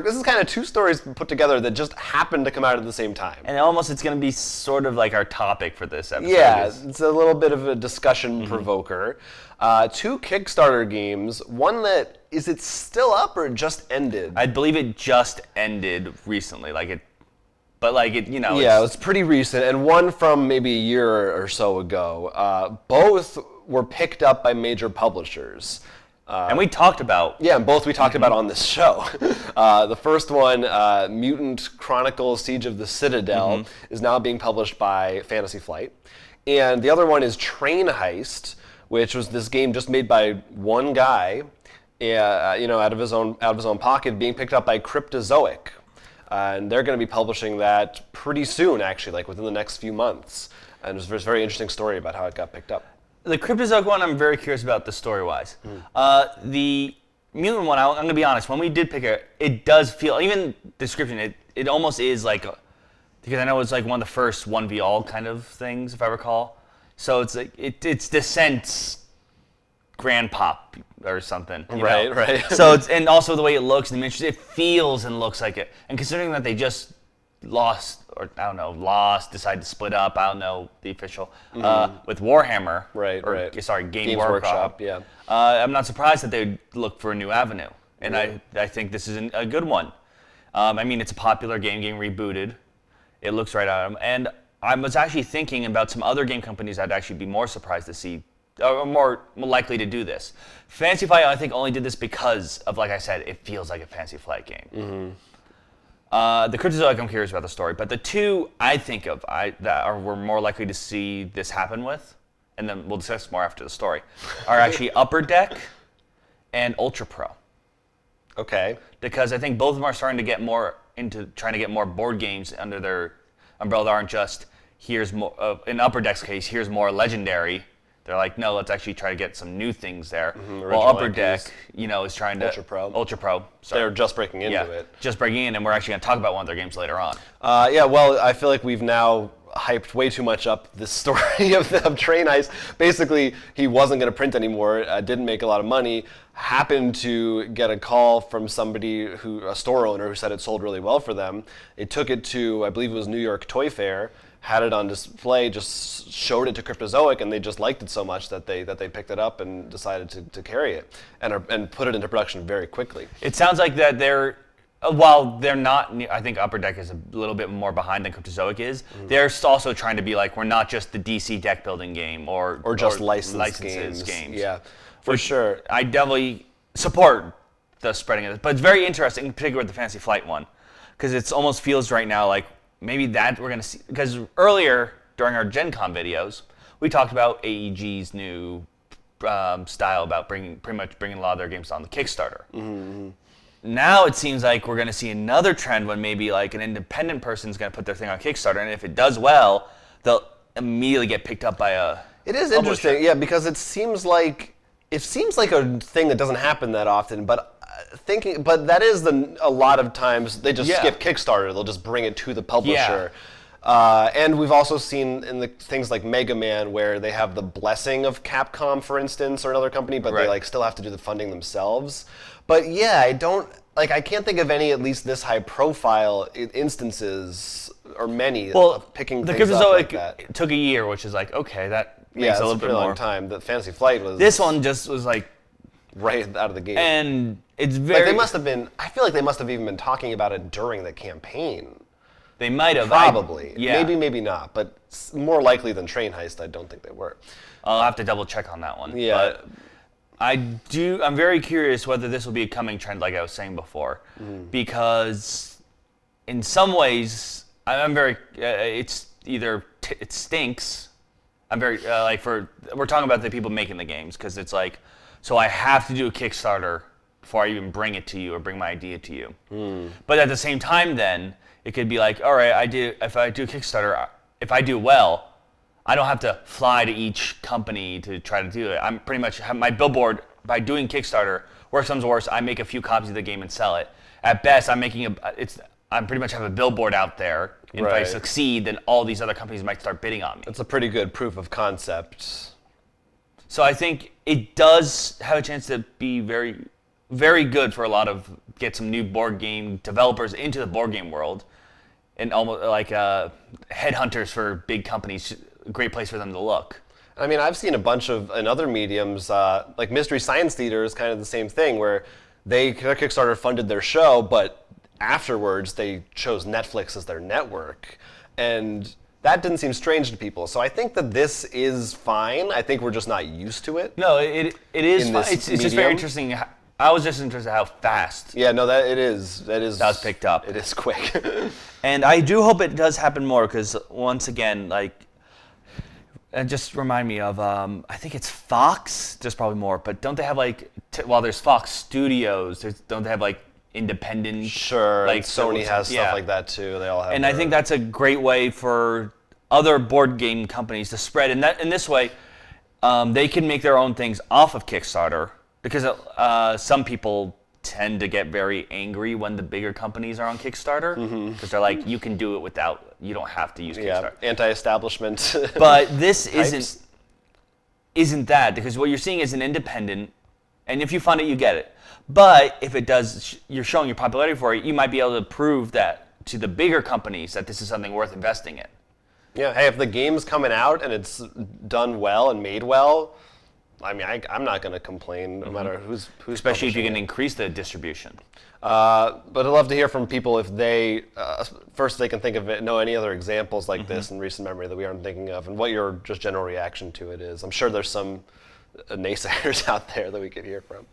this is kind of two stories put together that just happened to come out at the same time. And it's going to be sort of like our topic for this episode. Yeah, it's a little bit of a discussion provoker. Two Kickstarter games. One that, is it still up or it just ended? I believe it just ended recently. Yeah, it's pretty recent, and one from maybe a year or so ago. Both were picked up by major publishers. And we talked about... Yeah, and both we talked about on this show. The first one, Mutant Chronicles Siege of the Citadel, is now being published by Fantasy Flight. And the other one is Train Heist, which was this game just made by one guy, out of his own pocket, being picked up by Cryptozoic. And they're going to be publishing that pretty soon, actually, like within the next few months. And there's a very interesting story about how it got picked up. The Cryptozoic one, I'm very curious about the story-wise. The Mutant one, I'm going to be honest, when we did pick it does feel, even description, it almost is like, because I know it's like one of the first 1v-all kind of things, if I recall. So it's like, it's Descent's Grand Pop or something. Right. So and also the way it looks and the miniatures, it feels and looks like it. And considering that they just decided to split up, I don't know the official, with Warhammer. Right. Sorry, Games Workshop, yeah. I'm not surprised that they'd look for a new avenue. And I think this is a good one. It's a popular game getting rebooted. It looks right at them. And I was actually thinking about some other game companies I'd actually be more surprised to see, or more likely to do this. Fantasy Flight, I think, only did this because of, like I said, it feels like a Fantasy Flight game. The Cryptozoic, I'm curious about the story, but the two I think of we're more likely to see this happen with, and then we'll discuss more after the story, are actually Upper Deck and Ultra Pro. Okay. Because I think both of them are starting to get more into trying to get more board games under their umbrella that aren't just, here's more, in Upper Deck's case, here's more legendary. They're like, no, let's actually try to get some new things there. While Upper Deck, is trying to... Ultra Pro. Sorry. They're just breaking into it. Just breaking in, and we're actually going to talk about one of their games later on. Well, I feel like we've now hyped way too much up this story of Train Heist. Basically, he wasn't going to print anymore, didn't make a lot of money, happened to get a call from somebody, a store owner, who said it sold really well for them. They took it to, I believe it was New York Toy Fair, had it on display, just showed it to Cryptozoic, and they just liked it so much that they picked it up and decided to carry it and put it into production very quickly. It sounds like that they're, while they're not, I think Upper Deck is a little bit more behind than Cryptozoic is, they're also trying to be like, we're not just the DC deck building game or just licensed games. Yeah, for sure. I definitely support the spreading of it, but it's very interesting, in particular with the Fantasy Flight one, because it almost feels right now like maybe that we're going to see, because earlier during our Gen Con videos, we talked about AEG's new style about pretty much bringing a lot of their games on the Kickstarter. Now it seems like we're going to see another trend when maybe like an independent person's going to put their thing on Kickstarter, and if it does well, they'll immediately get picked up by a It is interesting, yeah, because it seems like a thing that doesn't happen that often, but that is a lot of times they just skip Kickstarter. They'll just bring it to the publisher. And we've also seen in the things like Mega Man where they have the blessing of Capcom, for instance, or another company, but they still have to do the funding themselves. But I can't think of any, at least this high profile instances or many of picking things up like that. It took a year, which is like, okay, that makes a little bit more. long time. The Fantasy Flight was... This one just was like... right out of the gate. And it's very... they must have been... I feel like they must have even been talking about it during the campaign. They might have. Probably. Maybe not. But more likely than Train Heist, I don't think they were. I'll have to double check on that one. Yeah. But I'm very curious whether this will be a coming trend, like I was saying before. Because in some ways, I'm very... it's either... it stinks. I'm very... we're talking about the people making the games, because it's like... So I have to do a Kickstarter before I even bring it to you or bring my idea to you. But at the same time, then it could be like, all right, if I do a Kickstarter, if I do well, I don't have to fly to each company to try to do it. I'm pretty much have my billboard by doing Kickstarter. Worst comes to worst, I make a few copies of the game and sell it. At best, I'm pretty much have a billboard out there. And if I succeed, then all these other companies might start bidding on me. That's a pretty good proof of concept. So I think it does have a chance to be very, very good for a lot of get some new board game developers into the board game world, and almost like headhunters for big companies. A great place for them to look. I mean, I've seen a bunch of in other mediums, like Mystery Science Theater is kind of the same thing, where their Kickstarter funded their show, but afterwards they chose Netflix as their network, and that didn't seem strange to people. So I think that this is fine. I think we're just not used to it. No, it is fine. It's just very interesting. I was just interested in how fast. Yeah, no, that is that was picked up. It is quick. And I do hope it does happen more, because once again, like, and just remind me of, I think it's Fox. There's probably more, but don't they have like, while there's Fox Studios, don't they have like independent? Sure. Like Sony has stuff like that too. They all have. And I think that's a great way for other board game companies to spread. And that in this way, they can make their own things off of Kickstarter, because some people tend to get very angry when the bigger companies are on Kickstarter, because they're like, you can do it without, you don't have to use Kickstarter. Yeah, anti-establishment. But this isn't that, because what you're seeing is an independent, and if you fund it, you get it. But if it does, you're showing your popularity for it, you might be able to prove that to the bigger companies that this is something worth investing in. Yeah, hey, if the game's coming out and it's done well and made well, I mean, I'm not going to complain, no matter who's especially if you can it. increase the distribution. But I'd love to hear from people if they first they can think of it, know any other examples like this in recent memory that we aren't thinking of, and what your just general reaction to it is. I'm sure there's some naysayers out there that we could hear from.